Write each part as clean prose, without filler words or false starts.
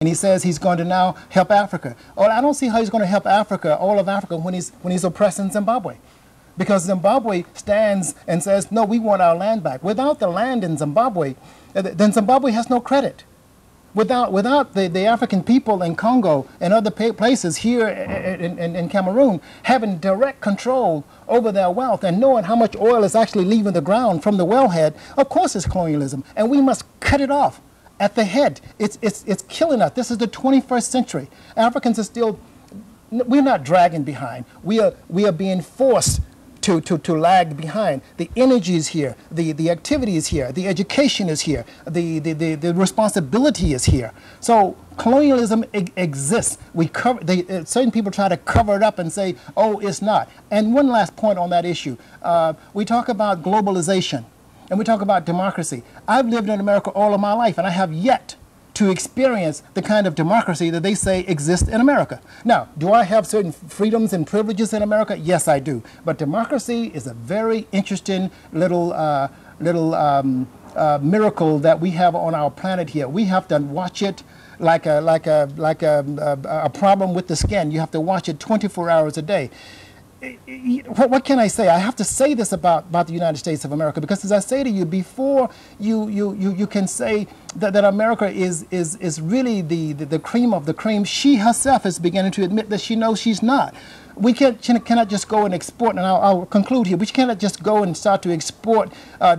And he says he's going to now help Africa. Well, I don't see how he's going to help Africa, all of Africa, when he's oppressing Zimbabwe. Because Zimbabwe stands and says, no, we want our land back. Without the land in Zimbabwe, then Zimbabwe has no credit. Without the African people in Congo and other places here in Cameroon having direct control over their wealth and knowing how much oil is actually leaving the ground from the wellhead, of course it's colonialism. And we must cut it off at the head. It's killing us. This is the 21st century. Africans are still, we're not dragging behind. We are being forced to lag behind. The energy is here, the activity is here, the education is here, the responsibility is here. So colonialism exists. Certain people try to cover it up and say, oh, it's not. And one last point on that issue. We talk about globalization and we talk about democracy. I've lived in America all of my life and I have yet to experience the kind of democracy that they say exists in America. Now, do I have certain freedoms and privileges in America? Yes, I do. But democracy is a very interesting little miracle that we have on our planet here. We have to watch it like a problem with the skin. You have to watch it 24 hours a day. What can I say? I have to say this about the United States of America, because as I say to you, before you can say that America is really the cream of the cream, she herself is beginning to admit that she knows she's not. We cannot just go and export, and I'll conclude here, we cannot just go and start to export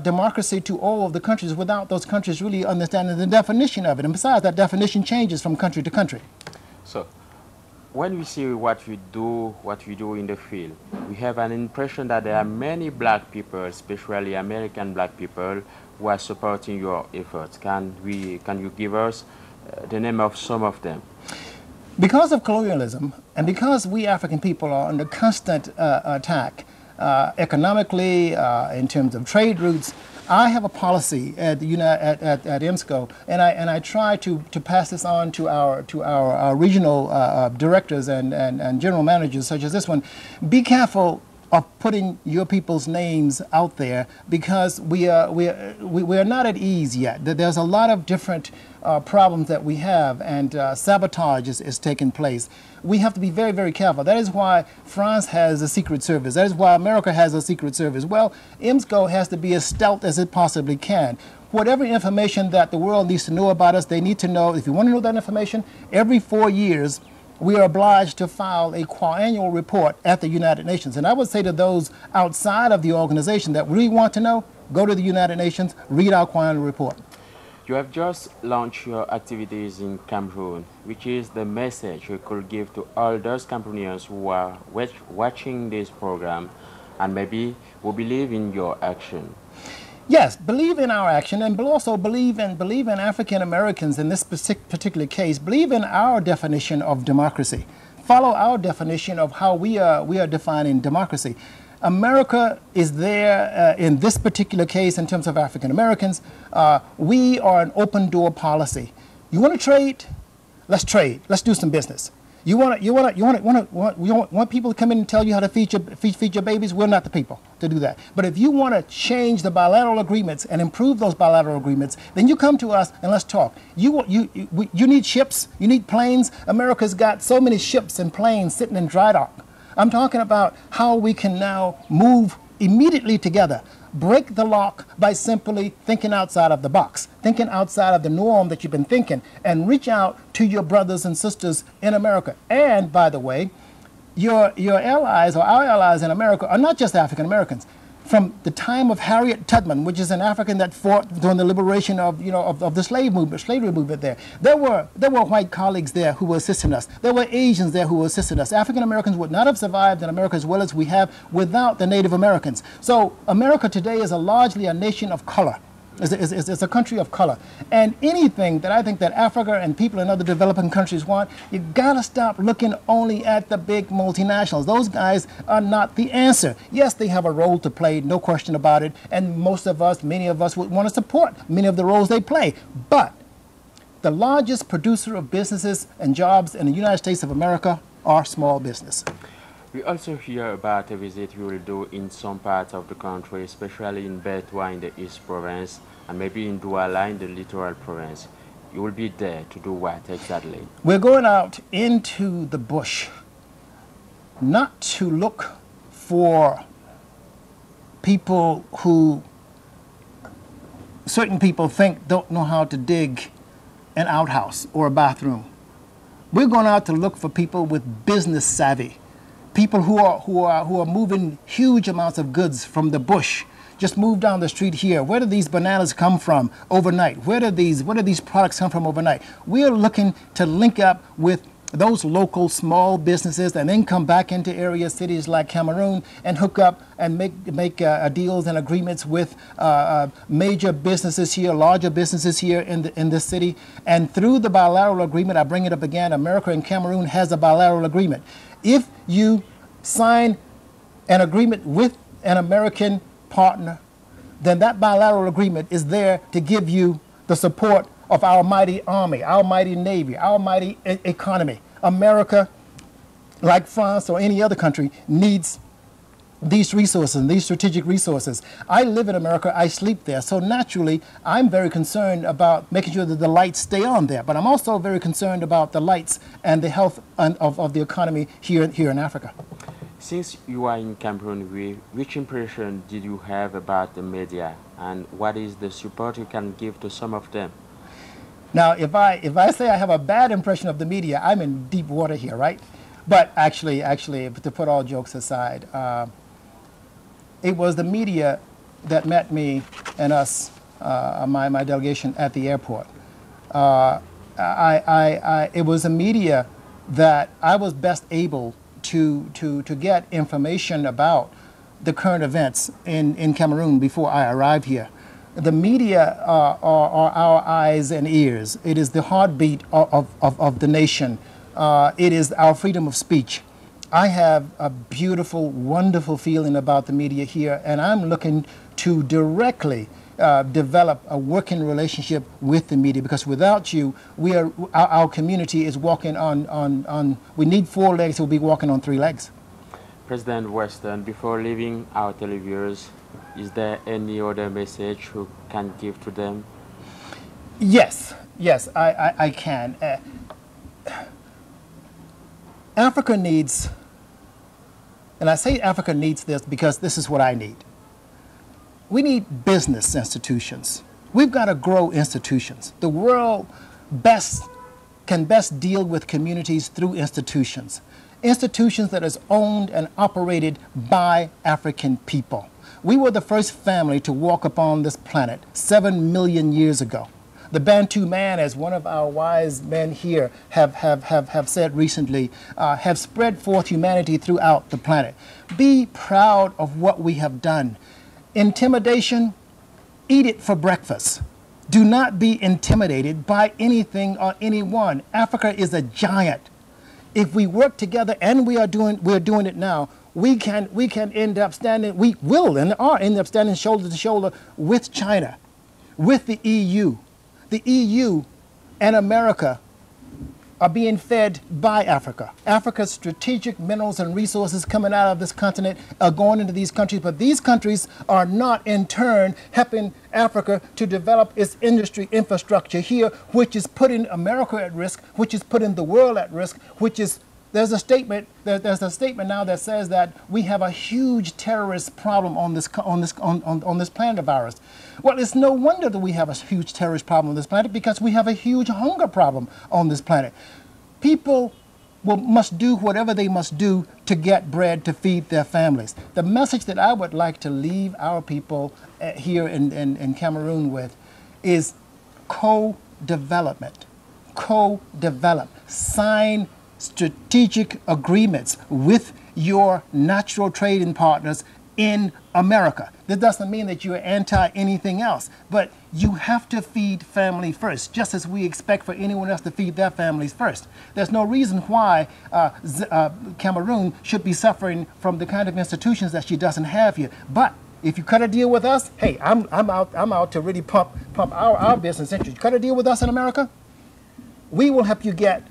democracy to all of the countries without those countries really understanding the definition of it. And besides, that definition changes from country to country. So, when we see what we do in the field, we have an impression that there are many black people, especially American black people, who are supporting your efforts. Can you give us the name of some of them? Because of colonialism, and because we African people are under constant attack, economically, in terms of trade routes, I have a policy at IMSCO, and I try to pass this on to our regional directors and general managers, such as this one. Be careful of putting your people's names out there, because we are not at ease yet. There's a lot of different problems that we have, and sabotage is taking place. We have to be very, very careful. That is why France has a secret service. That is why America has a secret service. Well, IMSCO has to be as stealth as it possibly can. Whatever information that the world needs to know about us, they need to know. If you want to know that information, every 4 years, we are obliged to file a quadrennial report at the United Nations. And I would say to those outside of the organization that really want to know, go to the United Nations, read our quadrennial report. You have just launched your activities in Cameroon. Which is the message you could give to all those Cameroonians who are watching this program and maybe who believe in your action? Yes, believe in our action, and also believe in African Americans in this particular case. Believe in our definition of democracy. Follow our definition of how we are defining democracy. America is there in this particular case in terms of African Americans. We are an open door policy. You want to trade? Let's trade. Let's do some business. You want people to come in and tell you how to feed your babies? We're not the people to do that. But if you want to change the bilateral agreements and improve those bilateral agreements, then you come to us and let's talk. You need ships, you need planes. America's got so many ships and planes sitting in dry dock. I'm talking about how we can now move immediately together. Break the lock by simply thinking outside of the box, thinking outside of the norm that you've been thinking, and reach out to your brothers and sisters in America. And by the way, your allies, or our allies in America, are not just African Americans. From the time of Harriet Tubman, which is an African that fought during the liberation of the slavery movement there were white colleagues there who were assisting us. There were Asians there who were assisting us. African Americans would not have survived in America as well as we have without the Native Americans. So America today is largely a nation of color. It's a country of color. And anything that I think that Africa and people in other developing countries want, you gotta stop looking only at the big multinationals. Those guys are not the answer. Yes, they have a role to play, no question about it, and many of us would want to support many of the roles they play. But the largest producer of businesses and jobs in the United States of America are small business. We also hear about a visit you will do in some parts of the country, especially in Betwa in the East Province, and maybe in Douala in the Littoral Province. You will be there to do what exactly? We're going out into the bush, not to look for people who certain people think don't know how to dig an outhouse or a bathroom. We're going out to look for people with business savvy, people who are moving huge amounts of goods from the bush. Just move down the street here. Where do these bananas come from overnight? Where do these products come from overnight? We're looking to link up with those local small businesses and then come back into area cities like Cameroon and hook up and make deals and agreements with major businesses here, larger businesses here in this city. And through the bilateral agreement, I bring it up again, America and Cameroon has a bilateral agreement. If you sign an agreement with an American partner, then that bilateral agreement is there to give you the support of our mighty army, our mighty navy, our mighty economy. America, like France or any other country, needs these resources, these strategic resources. I live in America, I sleep there, so naturally I'm very concerned about making sure that the lights stay on there, but I'm also very concerned about the lights and the health of the economy here in Africa. Since you are in Cameroon, which impression did you have about the media, and what is the support you can give to some of them? Now, if I say I have a bad impression of the media, I'm in deep water here, right? But actually, to put all jokes aside, it was the media that met me and us, my delegation at the airport. It was the media that I was best able to get information about the current events in Cameroon before I arrived here. The media are our eyes and ears. It is the heartbeat of the nation. It is our freedom of speech. I have a beautiful, wonderful feeling about the media here, and I'm looking to directly develop a working relationship with the media, because without you, our community is walking on we need 4 legs, we'll be walking on 3 legs. President Weston, before leaving our televiewers, is there any other message you can give to them? Yes, I can. Africa needs, and I say Africa needs this because this is what I need. We need business institutions. We've got to grow institutions. The world can best deal with communities through institutions. Institutions that is owned and operated by African people. We were the first family to walk upon this planet 7 million years ago. The Bantu man, as one of our wise men here have said recently, have spread forth humanity throughout the planet. Be proud of what we have done. Intimidation, eat it for breakfast. Do not be intimidated by anything or anyone. Africa is a giant. If we work together, and we're doing it now, we can end up standing, we will and are end up standing shoulder to shoulder with China, with the EU. The EU and America are being fed by Africa. Africa's strategic minerals and resources coming out of this continent are going into these countries, but these countries are not in turn helping Africa to develop its industry infrastructure here, which is putting America at risk, which is putting the world at risk, which is there's a statement now that says that we have a huge terrorist problem on this planet of ours. Well, it's no wonder that we have a huge terrorist problem on this planet, because we have a huge hunger problem on this planet. People must do whatever they must do to get bread to feed their families. The message that I would like to leave our people here in Cameroon with is co-development. Co-develop. Sign strategic agreements with your natural trading partners in America. That doesn't mean that you're anti anything else, but you have to feed family first, just as we expect for anyone else to feed their families first. There's no reason why Cameroon should be suffering from the kind of institutions that she doesn't have here. But if you cut a deal with us, hey, I'm out to really pump our business interest. You cut a deal with us in America, we will help you get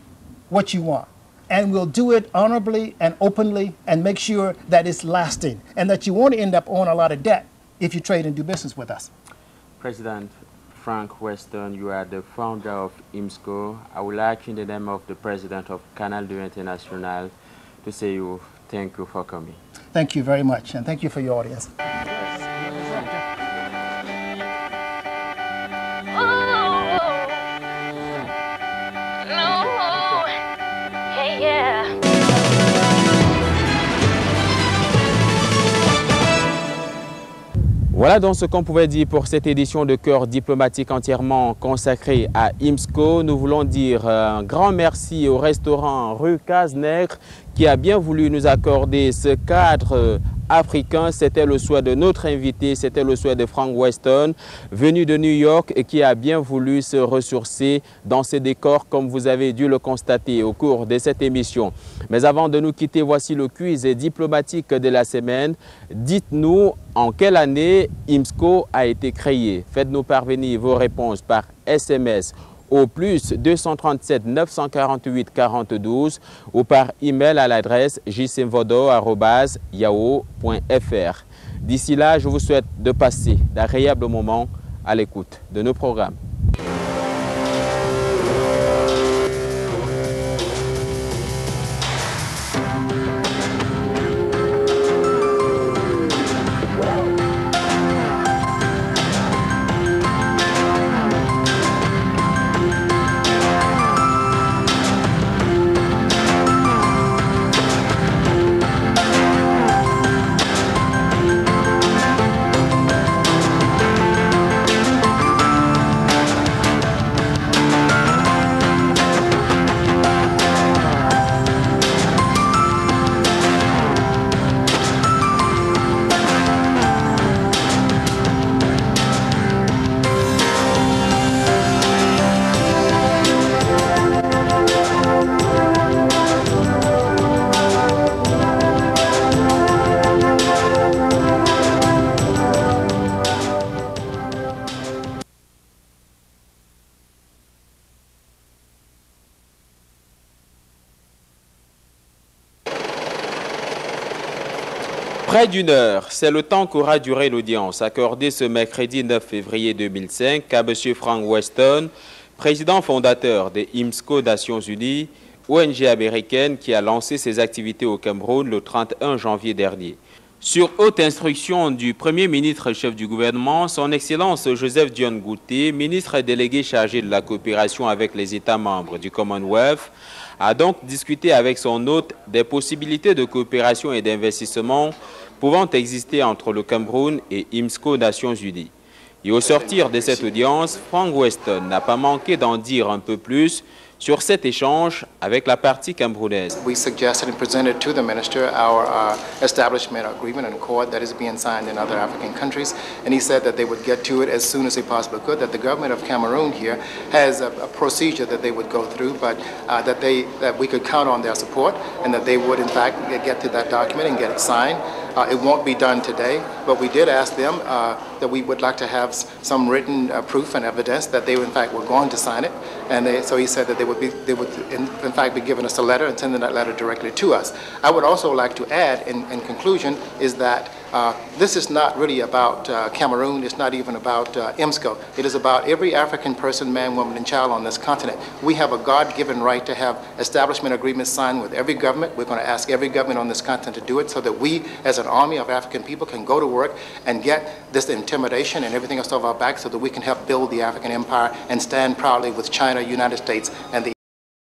what you want. And we'll do it honorably and openly and make sure that it's lasting and that you won't end up owing a lot of debt if you trade and do business with us. President, Frank Weston, you are the founder of IMSCO. I would like, in the name of the president of Canal 2 International, to say thank you for coming. Thank you very much, and thank you for your audience. Voilà donc ce qu'on pouvait dire pour cette édition de Cœur diplomatique entièrement consacrée à IMSCO. Nous voulons dire un grand merci au restaurant rue Cazenègre qui a bien voulu nous accorder ce cadre africain. C'était le souhait de notre invité, c'était le souhait de Frank Weston, venu de New York et qui a bien voulu se ressourcer dans ces décors comme vous avez dû le constater au cours de cette émission. Mais avant de nous quitter, voici le quiz diplomatique de la semaine. Dites-nous en quelle année IMSCO a été créé. Faites-nous parvenir vos réponses par SMS au plus 237 948 42 ou par email à l'adresse jsimvodo@yahoo.fr. D'ici là, je vous souhaite de passer d'agréables moments à l'écoute de nos programmes. Près d'une heure, c'est le temps qu'aura duré l'audience accordée ce mercredi 9 février 2005 à M. Frank Weston, président fondateur des IMSCO Nations Unies, ONG américaine qui a lancé ses activités au Cameroun le 31 janvier dernier. Sur haute instruction du Premier ministre chef du gouvernement, son Excellence Joseph Dione Ngouté, ministre délégué chargé de la coopération avec les États membres du Commonwealth, a donc discuté avec son hôte des possibilités de coopération et d'investissement pouvant exister entre le Cameroun et IMSCO Nations Unies. Et au sortir de cette audience, Frank Weston n'a pas manqué d'en dire un peu plus sur cet échange avec la partie camerounaise. We suggested and presented to the minister our establishment agreement and accord that is being signed in other African countries, and he said that they would get to it as soon as they possibly could, that the government of Cameroon here has a procedure that they would go through, but that we could count on their support and that they would in fact get to that document and get it signed. It won't be done today, but we did ask them that we would like to have some written proof and evidence that they in fact were going to sign it, and so he said that they would in fact be giving us a letter and sending that letter directly to us. I would also like to add in conclusion is that this is not really about Cameroon, it's not even about IMSCO. It is about every African person, man, woman, and child on this continent. We have a God-given right to have establishment agreements signed with every government. We're going to ask every government on this continent to do it so that we, as an army of African people, can go to work and get this intimidation and everything else off our back so that we can help build the African empire and stand proudly with China, United States, and the